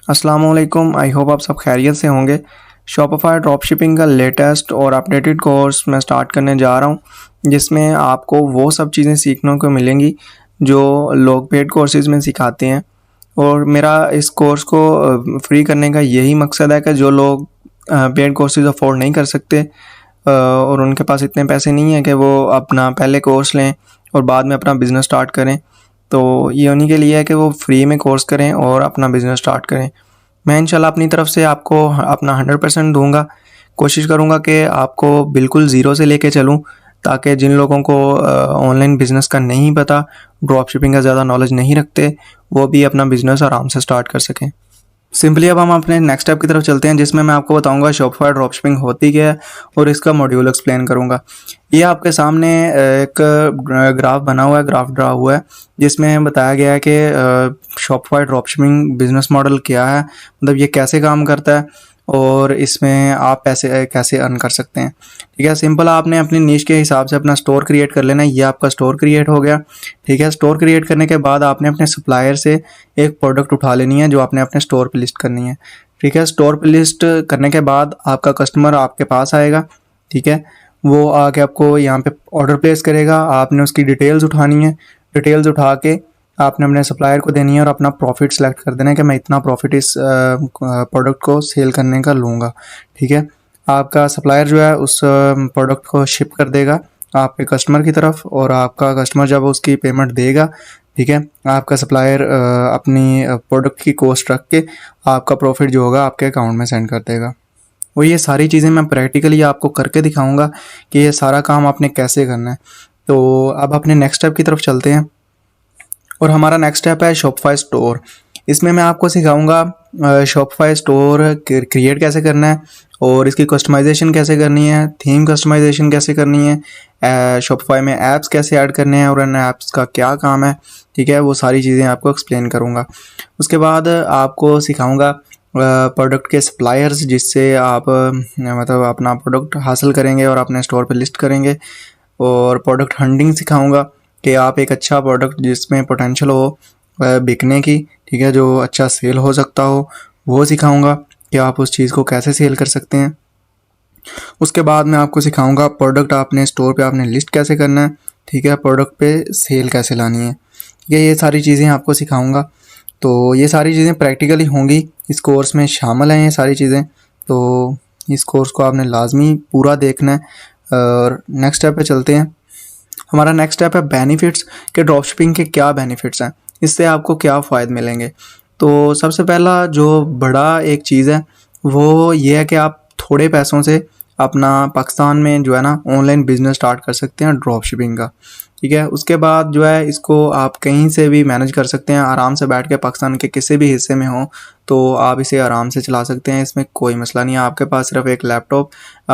अस्सलाम वालेकुम। I hope आप सब खैरियत से होंगे। शॉपिफाई ड्रॉपशिपिंग का लेटेस्ट और अपडेटेड कोर्स मैं स्टार्ट करने जा रहा हूँ, जिसमें आपको वो सब चीज़ें सीखने को मिलेंगी जो लोग पेड कोर्सेज़ में सिखाते हैं। और मेरा इस कोर्स को फ्री करने का यही मकसद है कि जो लोग पेड कोर्सेज़ अफोर्ड नहीं कर सकते और उनके पास इतने पैसे नहीं हैं कि वो अपना पहले कोर्स लें और बाद में अपना बिज़नेस स्टार्ट करें, तो ये उन्हीं के लिए है कि वो फ्री में कोर्स करें और अपना बिज़नेस स्टार्ट करें। मैं इंशाल्लाह अपनी तरफ से आपको अपना 100% दूंगा। कोशिश करूंगा कि आपको बिल्कुल ज़ीरो से लेके चलूं, ताकि जिन लोगों को ऑनलाइन बिज़नेस का नहीं पता, ड्रॉप शिपिंग का ज़्यादा नॉलेज नहीं रखते, वो भी अपना बिज़नेस आराम से स्टार्ट कर सकें। सिंपली अब हम अपने नेक्स्ट स्टेप की तरफ चलते हैं, जिसमें मैं आपको बताऊंगा शॉपिफाई ड्रॉपशिपिंग होती क्या है और इसका मॉड्यूल एक्सप्लेन करूंगा। ये आपके सामने एक ग्राफ बना हुआ है, ग्राफ ड्रा हुआ है, जिसमें बताया गया है कि शॉपिफाई ड्रॉपशिपिंग बिजनेस मॉडल क्या है, मतलब ये कैसे काम करता है और इसमें आप पैसे कैसे अर्न कर सकते हैं। ठीक है, सिंपल आपने अपनी नीश के हिसाब से अपना स्टोर क्रिएट कर लेना है। ये आपका स्टोर क्रिएट हो गया। ठीक है, स्टोर क्रिएट करने के बाद आपने अपने सप्लायर से एक प्रोडक्ट उठा लेनी है जो आपने अपने स्टोर पे लिस्ट करनी है। ठीक है, स्टोर पे लिस्ट करने के बाद आपका कस्टमर आपके पास आएगा। ठीक है, वो आके आपको यहाँ पे ऑर्डर प्लेस करेगा। आपने उसकी डिटेल्स उठानी है। डिटेल्स उठा के आपने अपने सप्लायर को देनी है और अपना प्रॉफिट सेलेक्ट कर देना है कि मैं इतना प्रॉफिट इस प्रोडक्ट को सेल करने का लूँगा। ठीक है, आपका सप्लायर जो है उस प्रोडक्ट को शिप कर देगा आपके कस्टमर की तरफ, और आपका कस्टमर जब उसकी पेमेंट देगा, ठीक है, आपका सप्लायर अपनी प्रोडक्ट की कॉस्ट रख के आपका प्रॉफिट जो होगा आपके अकाउंट में सेंड कर देगा। और ये सारी चीज़ें मैं प्रैक्टिकली आपको करके दिखाऊंगा कि ये सारा काम आपने कैसे करना है। तो अब अपने नेक्स्ट स्टेप की तरफ चलते हैं, और हमारा नेक्स्ट स्टेप है शॉपिफाई स्टोर। इसमें मैं आपको सिखाऊंगा शॉपिफाई स्टोर क्रिएट कैसे करना है और इसकी कस्टमाइजेशन कैसे करनी है, थीम कस्टमाइजेशन कैसे करनी है, शॉपिफाई में ऐप्स कैसे ऐड करने हैं और इन ऐप्स का क्या काम है। ठीक है, वो सारी चीज़ें आपको एक्सप्लेन करूँगा। उसके बाद आपको सिखाऊंगा प्रोडक्ट के सप्लायर्स, जिससे आप मतलब अपना प्रोडक्ट हासिल करेंगे और अपने स्टोर पे लिस्ट करेंगे। और प्रोडक्ट हंटिंग सिखाऊंगा कि आप एक अच्छा प्रोडक्ट जिसमें पोटेंशियल हो बिकने की, ठीक है, जो अच्छा सेल हो सकता हो, वो सिखाऊंगा कि आप उस चीज़ को कैसे सेल कर सकते हैं। उसके बाद मैं आपको सिखाऊंगा प्रोडक्ट आपने स्टोर पे आपने लिस्ट कैसे करना है। ठीक है, प्रोडक्ट पे सेल कैसे लानी है। ठीक है, ये सारी चीज़ें आपको सिखाऊंगा। तो ये सारी चीज़ें प्रैक्टिकली होंगी, इस कोर्स में शामिल हैं ये सारी चीज़ें। तो इस कोर्स को आपने लाजमी पूरा देखना है। और नेक्स्ट स्टेप पे चलते हैं। हमारा नेक्स्ट स्टेप है बेनिफिट्स, के ड्रॉपशिपिंग के क्या बेनिफिट्स हैं, इससे आपको क्या फ़ायदे मिलेंगे। तो सबसे पहला जो बड़ा एक चीज़ है वो ये है कि आप थोड़े पैसों से अपना पाकिस्तान में जो है ना ऑनलाइन बिजनेस स्टार्ट कर सकते हैं ड्रॉप शिपिंग का। ठीक है, उसके बाद जो है इसको आप कहीं से भी मैनेज कर सकते हैं, आराम से बैठ के पाकिस्तान के किसी भी हिस्से में हो तो आप इसे आराम से चला सकते हैं। इसमें कोई मसला नहीं है। आपके पास सिर्फ एक लैपटॉप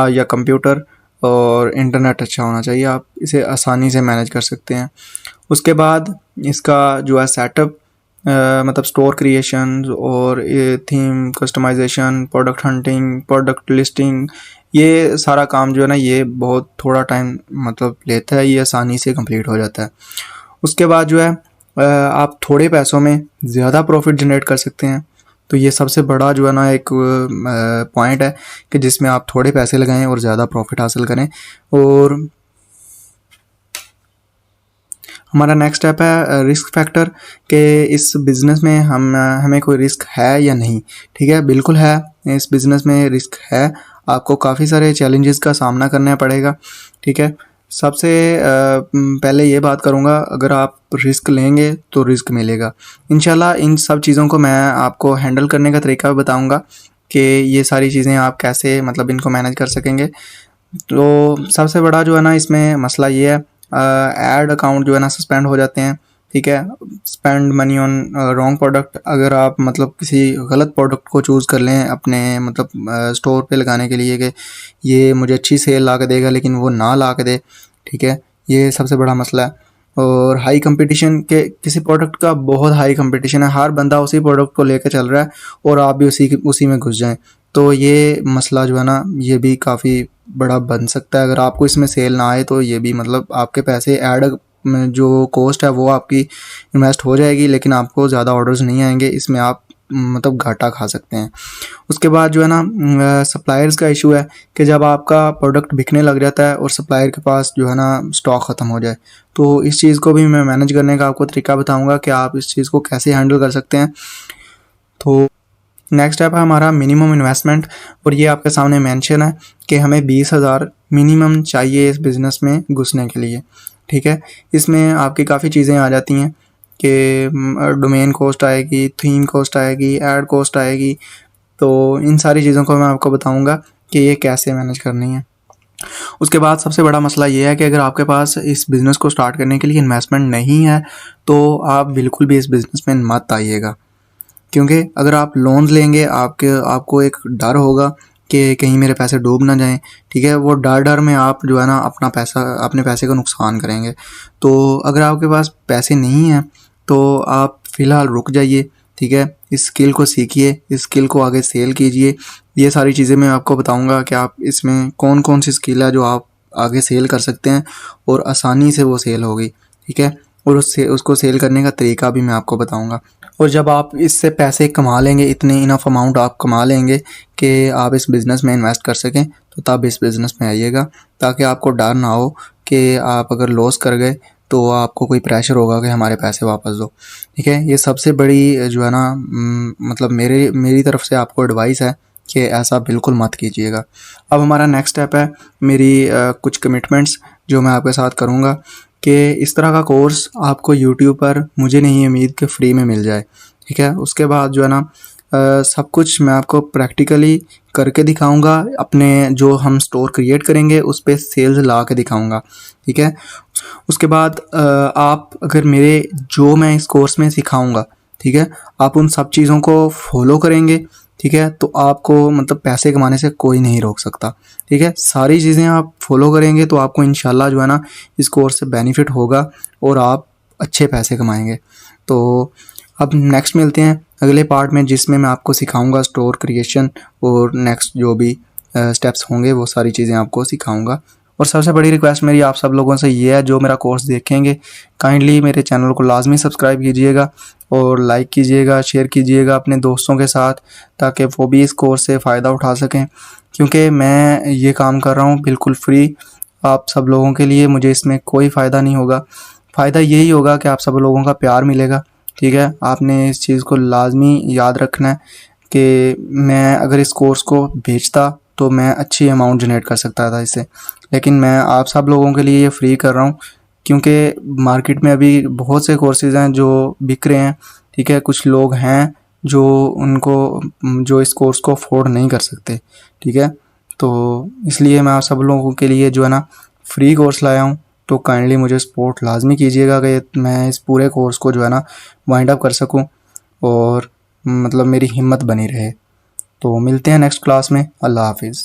या कंप्यूटर और इंटरनेट अच्छा होना चाहिए, आप इसे आसानी से मैनेज कर सकते हैं। उसके बाद इसका जो है सेटअप, मतलब स्टोर क्रिएशन और theme customization, product hunting, product listing, ये सारा काम जो है ना ये बहुत थोड़ा टाइम मतलब लेता है, ये आसानी से कंप्लीट हो जाता है। उसके बाद जो है आप थोड़े पैसों में ज़्यादा प्रॉफिट जनरेट कर सकते हैं। तो ये सबसे बड़ा जो है ना एक पॉइंट है कि जिसमें आप थोड़े पैसे लगाएं और ज़्यादा प्रॉफिट हासिल करें। और हमारा नेक्स्ट स्टेप है रिस्क फैक्टर, कि इस बिज़नेस में हमें कोई रिस्क है या नहीं। ठीक है, बिल्कुल है, इस बिज़नेस में रिस्क है। आपको काफ़ी सारे चैलेंजेस का सामना करना पड़ेगा। ठीक है, सबसे पहले ये बात करूँगा, अगर आप रिस्क लेंगे तो रिस्क मिलेगा इंशाल्लाह। इन सब चीज़ों को मैं आपको हैंडल करने का तरीका बताऊँगा कि ये सारी चीज़ें आप कैसे मतलब इनको मैनेज कर सकेंगे। तो सबसे बड़ा जो है ना इसमें मसला ये है, ऐड अकाउंट जो है ना सस्पेंड हो जाते हैं। ठीक है, spend money on wrong product, अगर आप मतलब किसी गलत प्रोडक्ट को चूज़ कर लें अपने मतलब स्टोर पे लगाने के लिए कि ये मुझे अच्छी सेल ला के देगा, लेकिन वो ना ला के दे। ठीक है, ये सबसे बड़ा मसला है। और हाई कंपटीशन, के किसी प्रोडक्ट का बहुत हाई कंपटीशन है, हर बंदा उसी प्रोडक्ट को लेकर चल रहा है और आप भी उसी में घुस जाएं, तो ये मसला जो है ना ये भी काफ़ी बड़ा बन सकता है। अगर आपको इसमें सेल ना आए तो ये भी मतलब आपके पैसे ऐड जो कॉस्ट है वो आपकी इन्वेस्ट हो जाएगी, लेकिन आपको ज़्यादा ऑर्डर्स नहीं आएंगे। इसमें आप मतलब घाटा खा सकते हैं। उसके बाद जो है ना सप्लायर्स का इशू है कि जब आपका प्रोडक्ट बिकने लग जाता है और सप्लायर के पास जो है ना स्टॉक ख़त्म हो जाए, तो इस चीज़ को भी मैं मैनेज करने का आपको तरीका बताऊंगा कि आप इस चीज़ को कैसे हैंडल कर सकते हैं। तो नेक्स्ट स्टेप है हमारा मिनिमम इन्वेस्टमेंट, और ये आपके सामने मेंशन है कि हमें 20,000 मिनिमम चाहिए इस बिज़नेस में घुसने के लिए। ठीक है, इसमें आपकी काफ़ी चीज़ें आ जाती हैं कि डोमेन कॉस्ट आएगी, थीम कॉस्ट आएगी, ऐड कॉस्ट आएगी। तो इन सारी चीज़ों को मैं आपको बताऊंगा कि ये कैसे मैनेज करनी है। उसके बाद सबसे बड़ा मसला ये है कि अगर आपके पास इस बिज़नेस को स्टार्ट करने के लिए इन्वेस्टमेंट नहीं है तो आप बिल्कुल भी इस बिज़नेस में मत आइएगा, क्योंकि अगर आप लोन लेंगे आपको एक डर होगा कि कहीं मेरे पैसे डूब ना जाएं। ठीक है, वो डर में आप जो है ना अपने पैसे को नुकसान करेंगे। तो अगर आपके पास पैसे नहीं हैं तो आप फ़िलहाल रुक जाइए। ठीक है, इस स्किल को सीखिए, इस स्किल को आगे सेल कीजिए। ये सारी चीज़ें मैं आपको बताऊंगा कि आप इसमें कौन कौन सी स्किल है जो आप आगे सेल कर सकते हैं और आसानी से वो सेल होगी। ठीक है, और उसको सेल करने का तरीका भी मैं आपको बताऊंगा। और जब आप इससे पैसे कमा लेंगे, इतने इनफ अमाउंट आप कमा लेंगे कि आप इस बिज़नेस में इन्वेस्ट कर सकें, तो तब इस बिज़नेस में आइएगा, ताकि आपको डर ना हो कि आप अगर लॉस कर गए तो आपको कोई प्रेशर होगा कि हमारे पैसे वापस दो। ठीक है, ये सबसे बड़ी जो है ना मतलब मेरी तरफ से आपको एडवाइस है कि ऐसा बिल्कुल मत कीजिएगा। अब हमारा नेक्स्ट स्टेप है मेरी कुछ कमिटमेंट्स जो मैं आपके साथ करूँगा कि इस तरह का कोर्स आपको यूट्यूब पर मुझे नहीं उम्मीद कि फ्री में मिल जाए। ठीक है, उसके बाद जो है ना सब कुछ मैं आपको प्रैक्टिकली करके दिखाऊंगा, अपने जो हम स्टोर क्रिएट करेंगे उस पर सेल्स ला के दिखाऊंगा। ठीक है, उसके बाद आप अगर जो मैं इस कोर्स में सिखाऊंगा, ठीक है, आप उन सब चीज़ों को फॉलो करेंगे, ठीक है, तो आपको मतलब पैसे कमाने से कोई नहीं रोक सकता। ठीक है, सारी चीज़ें आप फॉलो करेंगे तो आपको इंशाल्लाह जो है ना इस कोर्स से बेनिफिट होगा और आप अच्छे पैसे कमाएंगे। तो अब नेक्स्ट मिलते हैं अगले पार्ट में, जिसमें मैं आपको सिखाऊंगा स्टोर क्रिएशन और नेक्स्ट जो भी स्टेप्स होंगे वो सारी चीज़ें आपको सिखाऊंगा। और सबसे बड़ी रिक्वेस्ट मेरी आप सब लोगों से ये है, जो मेरा कोर्स देखेंगे काइंडली मेरे चैनल को लाजमी सब्सक्राइब कीजिएगा और लाइक कीजिएगा, शेयर कीजिएगा अपने दोस्तों के साथ, ताकि वो भी इस कोर्स से फ़ायदा उठा सकें। क्योंकि मैं ये काम कर रहा हूँ बिल्कुल फ्री आप सब लोगों के लिए, मुझे इसमें कोई फ़ायदा नहीं होगा। फ़ायदा यही होगा कि आप सब लोगों का प्यार मिलेगा। ठीक है, आपने इस चीज़ को लाजमी याद रखना है कि मैं अगर इस कोर्स को बेचता तो मैं अच्छी अमाउंट जनरेट कर सकता था इससे, लेकिन मैं आप सब लोगों के लिए ये फ्री कर रहा हूँ, क्योंकि मार्केट में अभी बहुत से कोर्सेज़ हैं जो बिक रहे हैं। ठीक है, कुछ लोग हैं जो इस कोर्स को अफोर्ड नहीं कर सकते। ठीक है, तो इसलिए मैं आप सब लोगों के लिए जो है ना फ्री कोर्स लाया हूँ। तो काइंडली मुझे सपोर्ट लाजमी कीजिएगा कि मैं इस पूरे कोर्स को जो है ना वाइंड अप कर सकूँ और मतलब मेरी हिम्मत बनी रहे। तो मिलते हैं नेक्स्ट क्लास में। अल्लाह हाफिज़।